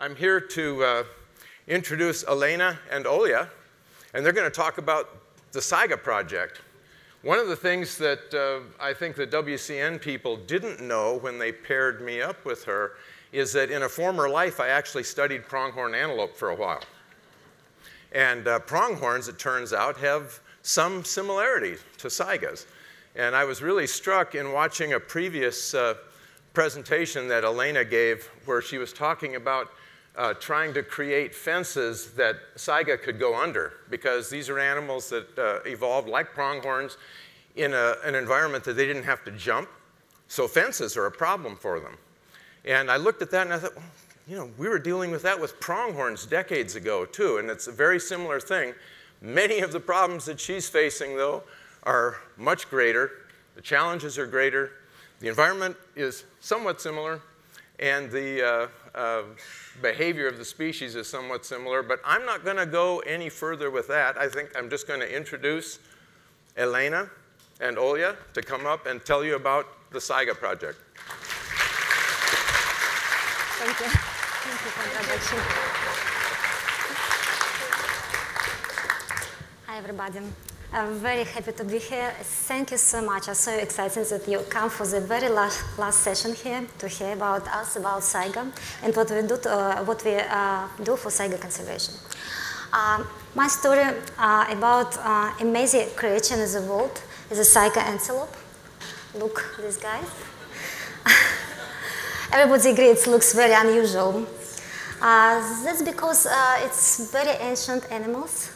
I'm here to introduce Elena and Olga, and they're going to talk about the Saiga project. One of the things that I think the WCN people didn't know when they paired me up with her is that in a former life, I actually studied pronghorn antelope for a while. And pronghorns, it turns out, have some similarity to Saigas. And I was really struck in watching a previous presentation that Elena gave where she was talking about trying to create fences that Saiga could go under, because these are animals that evolved like pronghorns in an environment that they didn't have to jump. So fences are a problem for them. And I looked at that and I thought, well, you know, we were dealing with that with pronghorns decades ago too, and it's a very similar thing. Many of the problems that she's facing, though, are much greater. The challenges are greater. The environment is somewhat similar, and the behavior of the species is somewhat similar, but I'm not going to go any further with that. I think I'm just going to introduce Elena and Olga to come up and tell you about the Saiga project. Thank you. Thank you for the introduction. Hi, everybody. I'm very happy to be here. Thank you so much. I'm so excited that you come for the very last session here to hear about us, about Saiga, and what we do for Saiga conservation. My story about amazing creature in the world is a Saiga antelope. Look, this guy. Everybody agrees it looks very unusual. That's because it's very ancient animals.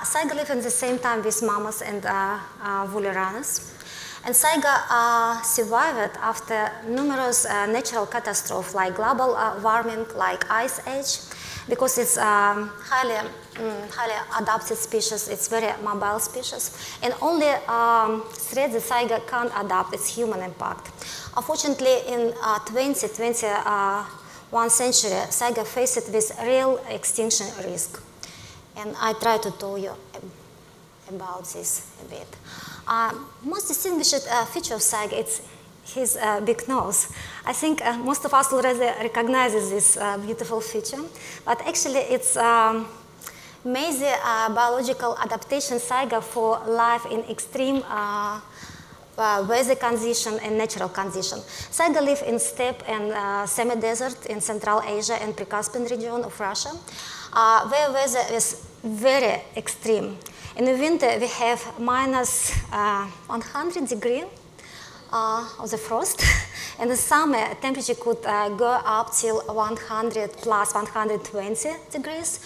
Saiga live at the same time with mammoths and woolly runners. And Saiga survived after numerous natural catastrophes like global warming, like ice age, because it's highly adapted species. It's very mobile species. And only threat the Saiga can't adapt is human impact. Unfortunately, in 21st century, Saiga faced with real extinction risk. And I try to tell you about this a bit. Most distinguished feature of Saiga is his big nose. I think most of us already recognize this beautiful feature, but actually it's amazing biological adaptation Saiga for life in extreme weather condition and natural condition. Saiga live in steppe and semi-desert in Central Asia and Pre-Caspian region of Russia, where weather is very extreme. In the winter, we have minus 100 degrees of the frost. In the summer, temperature could go up till 100 plus 120 degrees.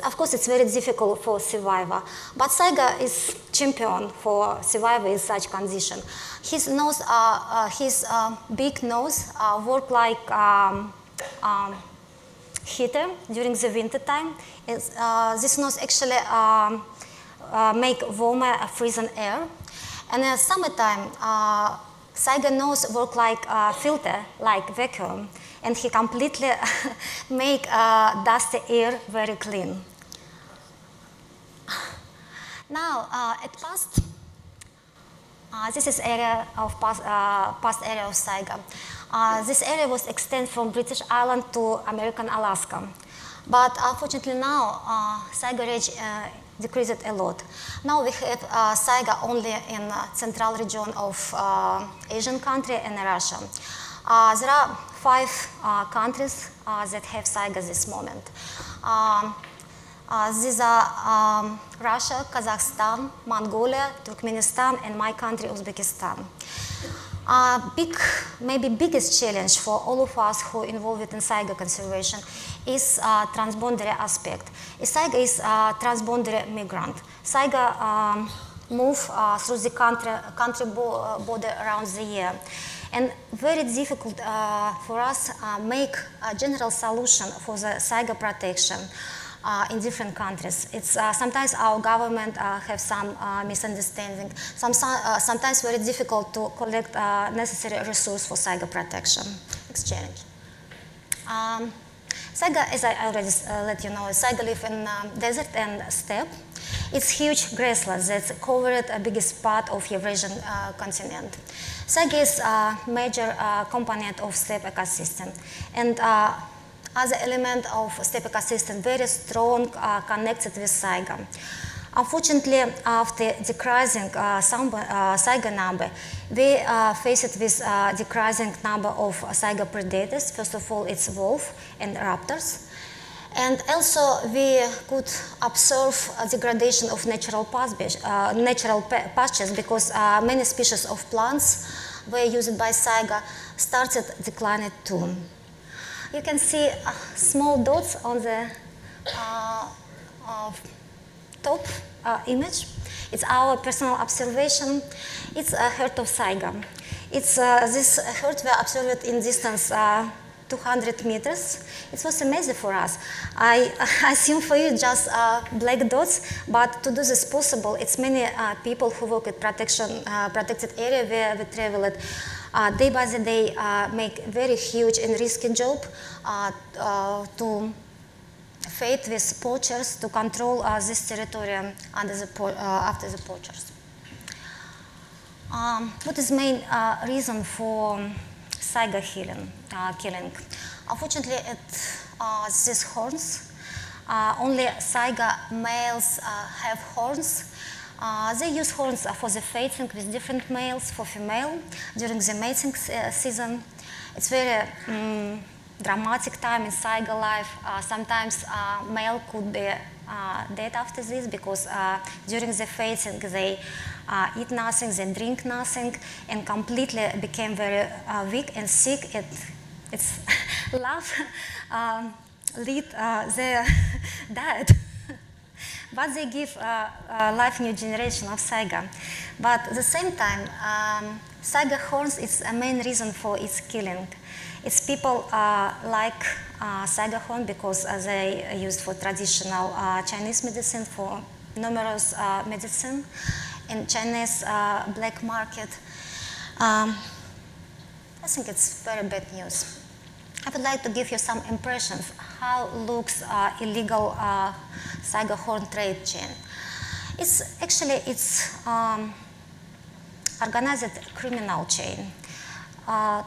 Of course, it's very difficult for survivor. But Saiga is champion for survival in such condition. His nose, his big nose work like heater during the winter time. This nose actually make warmer freezing air. And in the summertime, Saiga nose work like filter, like vacuum, and he completely make dusty air very clean. Now, at past, this is area of past area of Saiga. This area was extended from British Island to American Alaska. But unfortunately now, Saiga range decreased a lot. Now we have Saiga only in central region of Asian country and Russia. There are 5 countries that have Saiga at this moment. These are Russia, Kazakhstan, Mongolia, Turkmenistan, and my country, Uzbekistan. Maybe biggest challenge for all of us who are involved in Saiga conservation is transboundary aspect. Saiga is a transboundary migrant. Saiga move through the country border around the year. And very difficult for us make a general solution for the Saiga protection in different countries. It's sometimes our government have some misunderstanding. Sometimes very difficult to collect necessary resource for Saiga protection. Exchange. Saiga, as I already let you know, Saiga live in desert and steppe. It's huge grassland that covered the biggest part of Eurasian continent. Saiga is a major component of steppe ecosystem. And other element of steppe ecosystem, very strong connected with Saiga. Unfortunately, after decreasing Saiga number, we faced with decreasing number of Saiga predators. First of all, it's wolf and raptors. And also, we could observe a degradation of natural pastures because many species of plants were used by Saiga started declining too. You can see small dots on the top image. It's our personal observation. It's a herd of Saiga. This herd were observed in distance 200 meters. It was amazing for us. I assume for you just black dots, but to do this possible, it's many people who work at protected area where we traveled day by the day, make very huge and risky job to fight with poachers to control this territory after the poachers. What is main reason for Saiga killing? Unfortunately, these horns. Only Saiga males have horns. They use horns for the mating with different males for female during the mating season. It's very dramatic time in Saiga life. Sometimes male could be dead after this because during the mating they eat nothing, they drink nothing, and completely became very weak and sick. It's love lead their diet. But they give life new generation of Saiga. But at the same time, Saiga horns is a main reason for its killing. It's people like Saiga horn because they are used for traditional Chinese medicine, for numerous medicine in Chinese black market. I think it's very bad news. I would like to give you some impressions how looks illegal Saiga horn trade chain. It's organized criminal chain.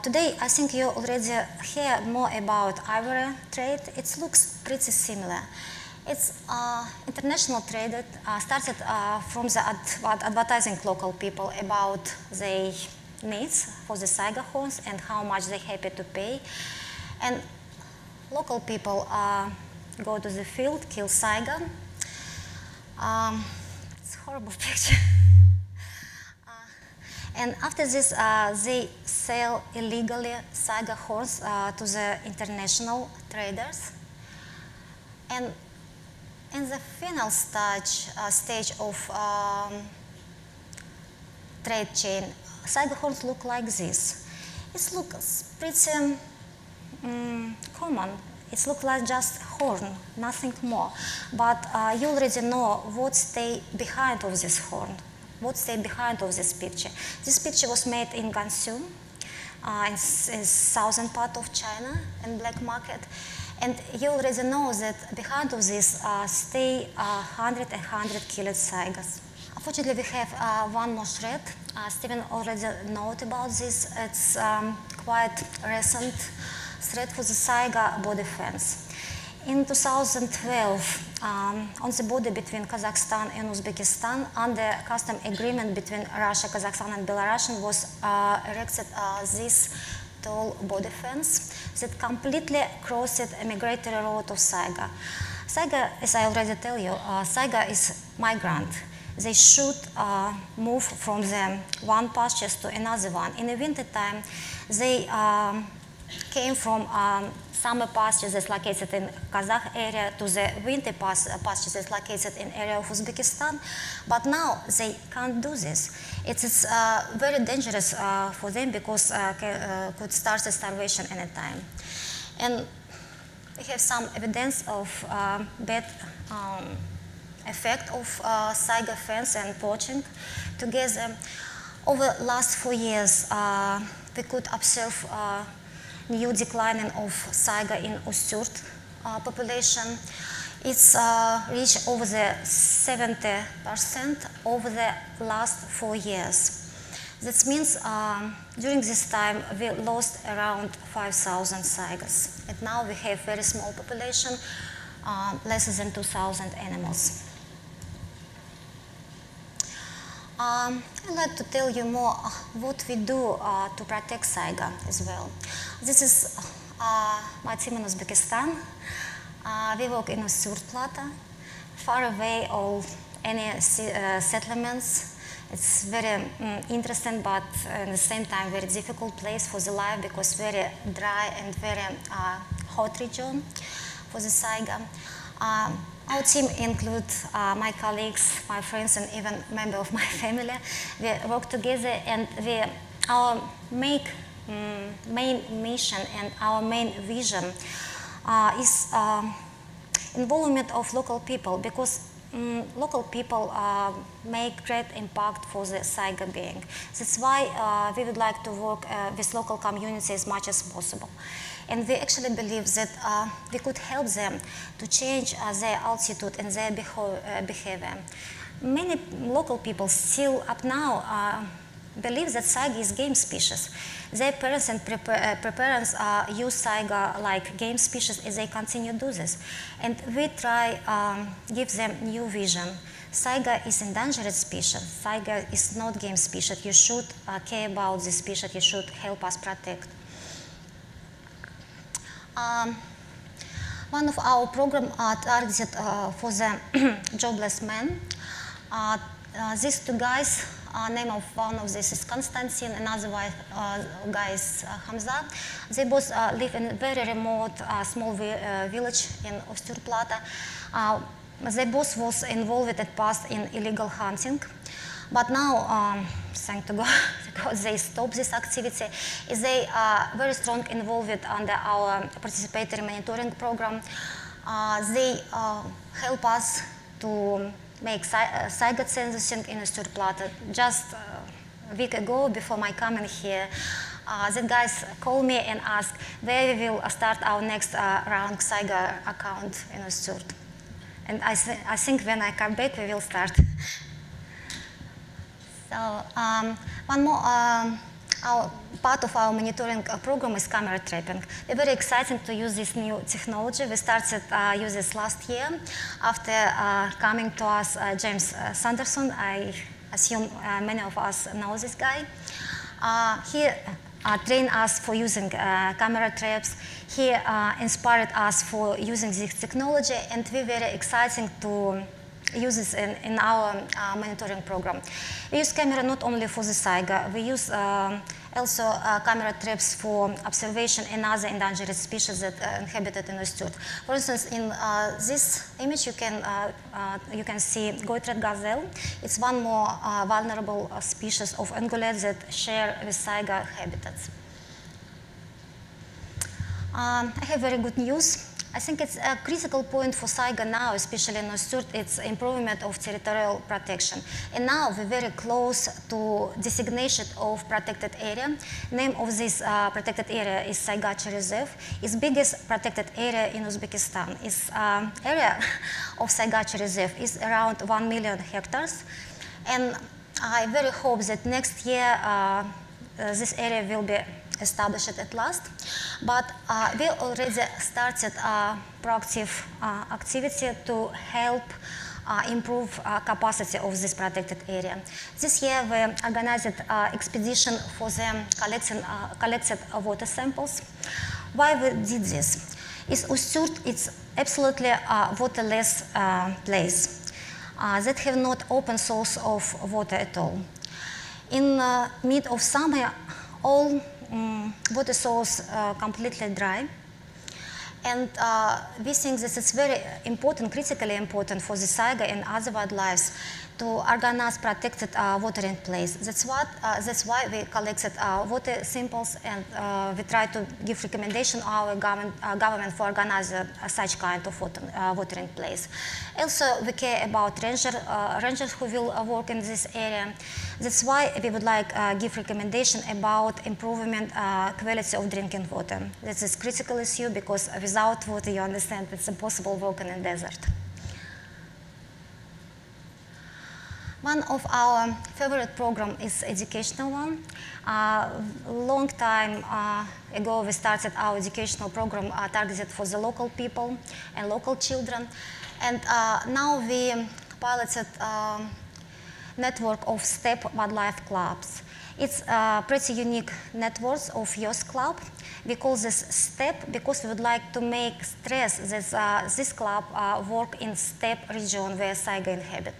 Today, I think you already hear more about ivory trade. It looks pretty similar. It's international trade started from the advertising local people about their needs for the Saiga horns and how much they're happy to pay. And local people go to the field, kill Saiga. It's a horrible picture. And after this, they sell illegally Saiga horns to the international traders. And in the final stage of trade chain, Saiga horns look like this. It looks pretty common. It looks like just horn, nothing more. But you already know what stays behind of this horn, what stays behind of this picture. This picture was made in Gansu, in southern part of China, in black market. And you already know that behind of this stay 100 killed Saigas. Unfortunately, we have one more threat. Stephen already noted about this. It's quite recent threat for the Saiga border fence. In 2012, on the border between Kazakhstan and Uzbekistan, under custom agreement between Russia, Kazakhstan, and Belarus, was erected this tall border fence that completely crossed a migratory route of Saiga. Saiga, as I already tell you, Saiga is migrant. They should move from the one pastures to another one. In the winter time, they came from summer pastures that's located in Kazakh area to the winter pastures that's located in area of Uzbekistan. But now they can't do this. It's very dangerous for them because could start a starvation anytime. And we have some evidence of bad effect of Saiga fence and poaching together. Over the last 4 years, we could observe new declining of Saiga in Ustyurt population. It's reached over the 70% over the last 4 years. That means during this time we lost around 5,000 Saigas. And now we have very small population, less than 2,000 animals. I'd like to tell you more what we do to protect Saiga as well. This is my team in Uzbekistan. We work in Surplata, far away of any settlements. It's very interesting, but at the same time very difficult place for the life because very dry and very hot region for the Saiga. Our team includes my colleagues, my friends, and even member of my family. We work together, and our main mission and our main vision is involvement of local people, because local people make great impact for the Saiga being. That's why we would like to work with local communities as much as possible. And we actually believe that we could help them to change their attitude and their behavior. Many local people still up now believe that Saiga is game species. Their parents and parents use Saiga like game species as they continue to do this. And we try give them new vision. Saiga is endangered species. Saiga is not game species. You should care about this species. You should help us protect. One of our programs targeted for the jobless men. These two guys, name of one of this is Konstantin, another guy is Hamza. They both live in a very remote, small village in Osturplata. They both was involved at past in illegal hunting. But now, thank to God, they stopped this activity. They are very strong involved under our participatory monitoring program. They help us to make Saiga censusing in Osturplata. Just a week ago, before my coming here, the guys called me and asked where we will start our next round Saiga account in Osturt. And I think when I come back, we will start. So one more part of our monitoring program is camera trapping. It's very exciting to use this new technology. We started use this last year after coming to us James Sanderson. I assume many of us know this guy. He trained us for using camera traps. He inspired us for using this technology, and we're very excited to use this in our monitoring program. We use camera not only for the Saiga, we use also camera traps for observation in other endangered species that inhabited in Osturt. For instance, in this image you can see goat-red gazelle. It's one more vulnerable species of ungulates that share with Saiga habitats. I have very good news. I think it's a critical point for Saiga now, especially in Osturt, it's improvement of territorial protection. And now we're very close to designation of protected area. Name of this protected area is Saigachi Reserve. It's biggest protected area in Uzbekistan. Its area of Saigachi Reserve is around 1 million hectares. And I very hope that next year this area will be established at last, but we already started proactive activity to help improve capacity of this protected area. This year we organized expedition for them collected water samples. Why we did this? It's absolutely waterless place that have not open source of water at all. In mid of summer, all water source completely dry, and we think that it's very important, critically important for the Saiga and other wildlife to organize protected watering place. That's why we collected water samples, and we try to give recommendation to our government for organizing such kind of watering place. Also, we care about rangers who will work in this area. That's why we would like give recommendation about improvement quality of drinking water. This is critical issue because without water, you understand, it's impossible working in desert. One of our favorite program is educational one. Long time ago, we started our educational program targeted for the local people and local children. And now we piloted network of STEP wildlife clubs. It's a pretty unique network of youth club. We call this STEP because we would like to make stress that this club work in STEP region where Saiga inhabit.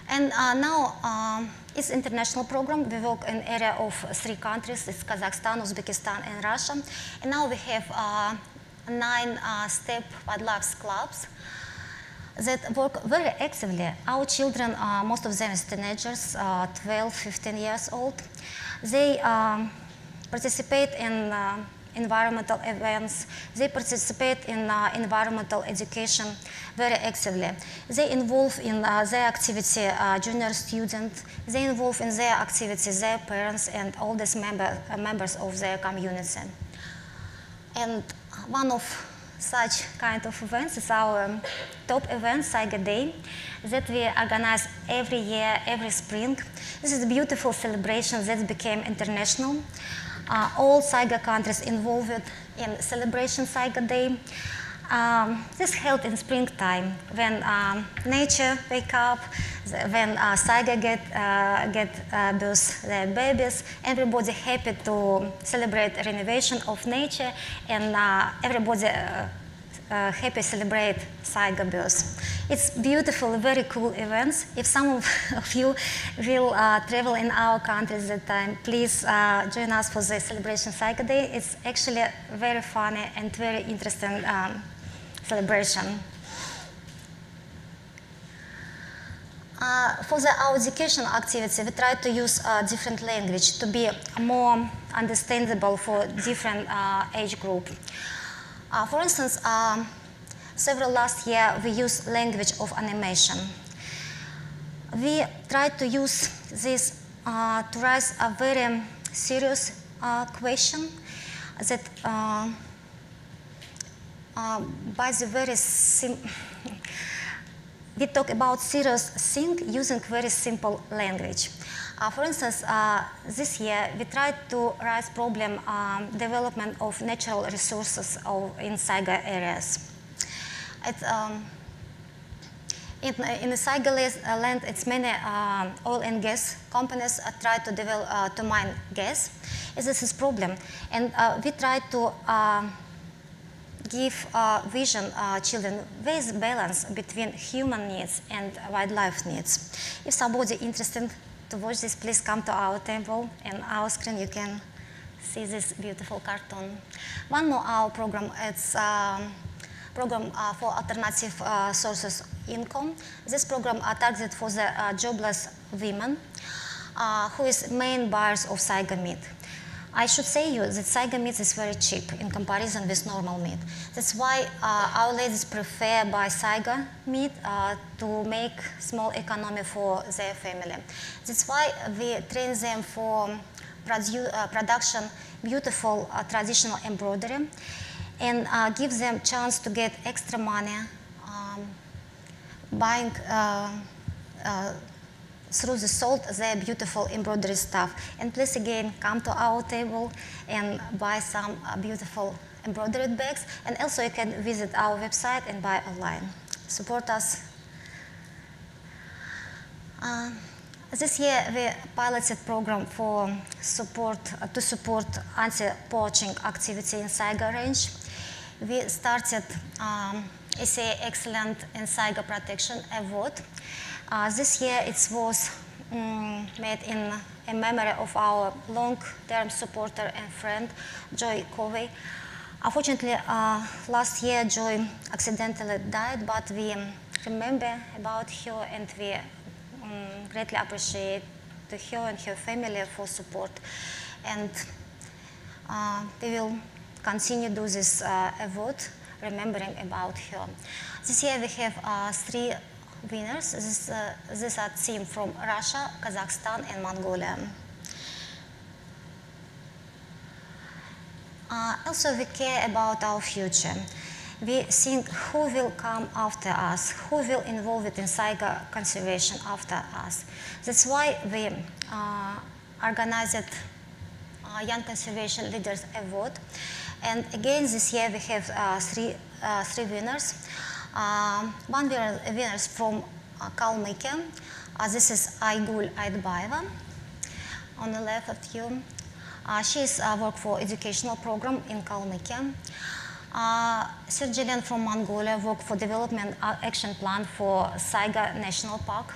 And now it's international program. We work in area of 3 countries. It's Kazakhstan, Uzbekistan, and Russia. And now we have 9 STEP wildlife clubs that work very actively. Our children, most of them is teenagers, 12, 15 years old. They participate in environmental events. They participate in environmental education very actively. They involve in their activity junior students. They involve in their activity their parents and oldest members of their community. And one of such kind of events is our top event, Saiga Day, that we organize every year, every spring. This is a beautiful celebration that became international. All Saiga countries involved in celebration Saiga Day. This held in springtime when nature wake up, when Saiga get birth their babies. Everybody happy to celebrate renovation of nature, and everybody happy celebrate Saiga birth. It's beautiful, very cool events. If some of you will travel in our country at that time, please join us for the celebration Saiga Day. It's actually very funny and very interesting celebration. For our educational activity, we try to use different language to be more understandable for different age group. For instance, several last year we used language of animation. We tried to use this to raise a very serious question that by the very we talk about serious thing using very simple language. For instance, this year we tried to raise problem development of natural resources in Saiga areas. In the Saiga land, it's many oil and gas companies try to develop to mine gas. This is problem, and we try to give vision children with balance between human needs and wildlife needs. If somebody interested to watch this, please come to our table, and our screen you can see this beautiful cartoon. One more our program, it's program for alternative sources income. This program targeted for the jobless women who is main buyers of Saiga meat. I should say you that Saiga meat is very cheap in comparison with normal meat. That's why our ladies prefer buy Saiga meat to make small economy for their family. That's why we train them for production beautiful traditional embroidery and give them chance to get extra money buying through the sold their beautiful embroidery stuff. And please again come to our table and buy some beautiful embroidered bags. And also you can visit our website and buy online. Support us. This year we piloted program for to support anti-poaching activity in Saiga range. We started SA Excellent in Saiga Protection Award. This year it was made in memory of our long-term supporter and friend, Joy Covey. Unfortunately, last year Joy accidentally died, but we remember about her and we greatly appreciate her and her family for support. And we will continue to do this award, remembering about her. This year we have 3 winners. These are teams from Russia, Kazakhstan, and Mongolia. Also, we care about our future. we think who will come after us, who will involve it in Saiga conservation after us. That's why we organized Young Conservation Leaders Award. And again, this year we have three winners. One winner is from Kalmykia. This is Aygul Aydbayeva on the left of you. She's worked for educational program in Kalmykia. Sergeant from Mongolia worked for development action plan for Saiga National Park.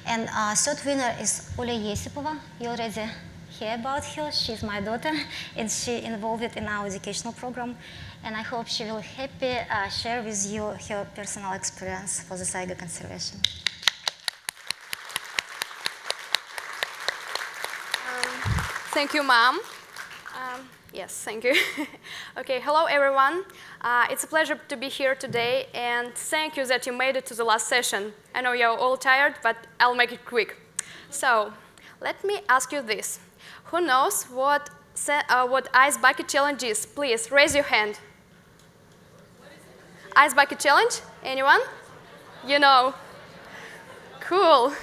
And third winner is Olga Esipova. You already hear about her. She's my daughter, and she involved in our educational program. And I hope she will happy share with you her personal experience for the Saiga conservation. Thank you, Mom. Yes, thank you. Okay, hello everyone. It's a pleasure to be here today, and thank you that you made it to the last session. I know you're all tired, but I'll make it quick. So, let me ask you this. Who knows what Ice Bucket Challenge is? Please, raise your hand. Ice Bucket Challenge? Anyone? You know. Cool.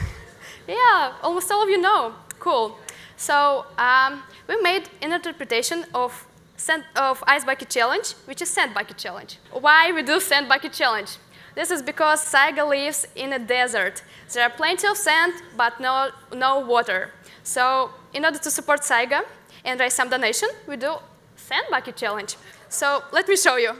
Yeah, almost all of you know. Cool. So we made an interpretation of Ice Bucket Challenge, which is Sand Bucket Challenge. Why we do Sand Bucket Challenge? This is because Saiga lives in a desert. There are plenty of sand, but no water. So in order to support Saiga and raise some donation, we do Sand Bucket Challenge. So let me show you.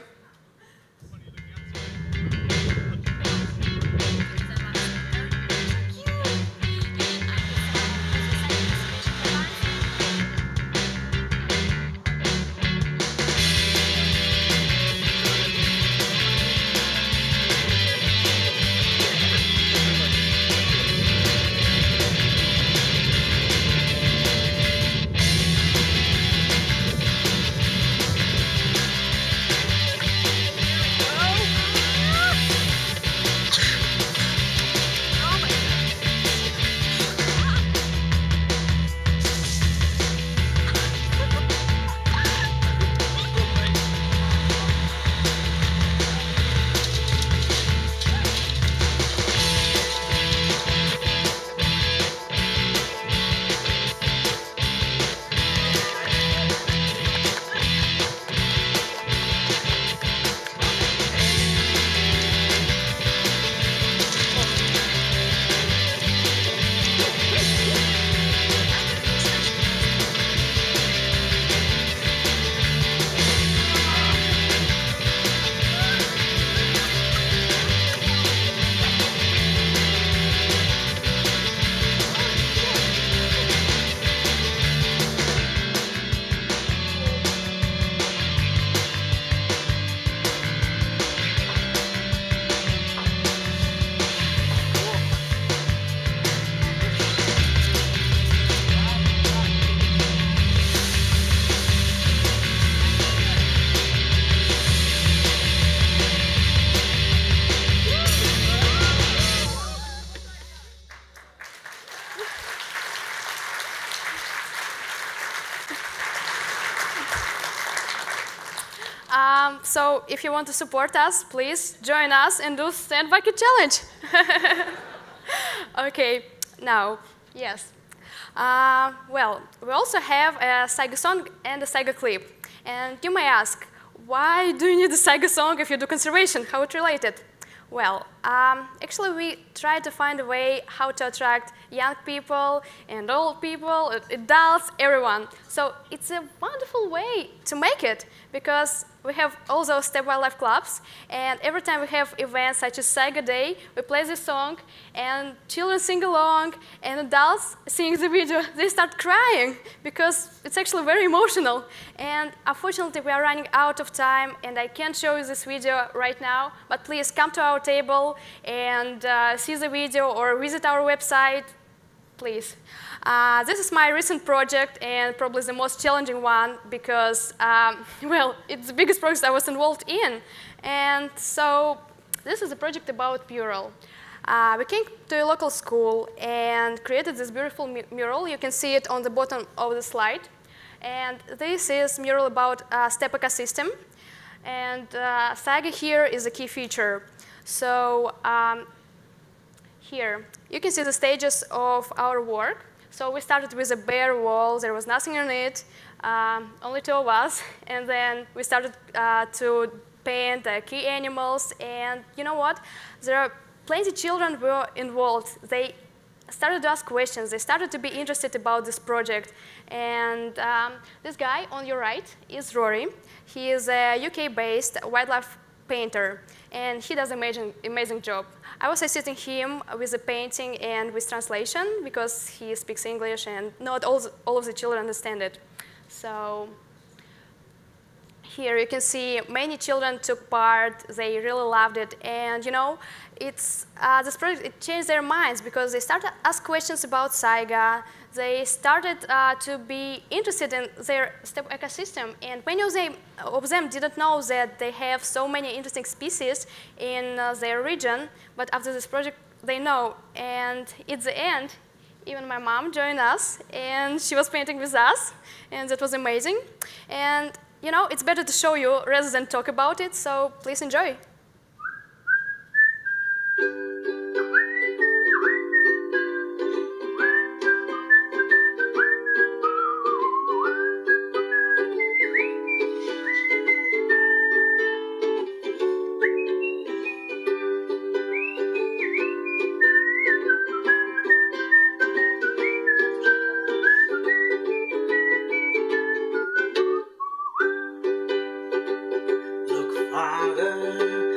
So if you want to support us, please join us and do Sand Bucket Challenge. Okay, now, yes. Well, we also have a Saiga song and a Saiga clip. And you may ask, why do you need a Saiga song if you do conservation? How it related? Well, actually we try to find a way how to attract young people and old people, adults, everyone. So it's a wonderful way to make it, because we have all those Step Wildlife clubs, and every time we have events such as Saiga Day, we play this song, and children sing along, and adults seeing the video, they start crying, because it's actually very emotional. And unfortunately, we are running out of time, and I can't show you this video right now, but please come to our table and see the video or visit our website, please. This is my recent project, and probably the most challenging one, because, well, it's the biggest project I was involved in. And so this is a project about mural. We came to a local school and created this beautiful mural. You can see it on the bottom of the slide. And this is mural about steppe ecosystem. And Saiga here is a key feature. So here, you can see the stages of our work. So we started with a bare wall. There was nothing on it, only two of us. And then we started to paint key animals. And you know what? There are plenty of children who were involved. They started to ask questions. They started to be interested about this project. And this guy on your right is Rory. He is a UK-based wildlife painter, and he does an amazing job. I was assisting him with the painting and with translation because he speaks English and not all of the children understand it. So here you can see many children took part. They really loved it. And you know, this project, it changed their minds because they started to ask questions about Saiga. They started to be interested in their steppe ecosystem. And many of them didn't know that they have so many interesting species in their region. But after this project, they know. And at the end, even my mom joined us, and she was painting with us. And that was amazing. And you know, it's better to show you rather than talk about it, so please enjoy. Father,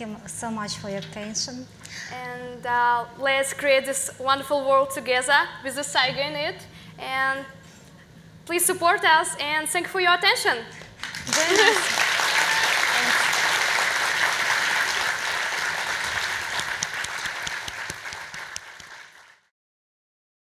you so much for your attention. And let's create this wonderful world together with the Saiga in it. And please support us, and thank you for your attention. Join us.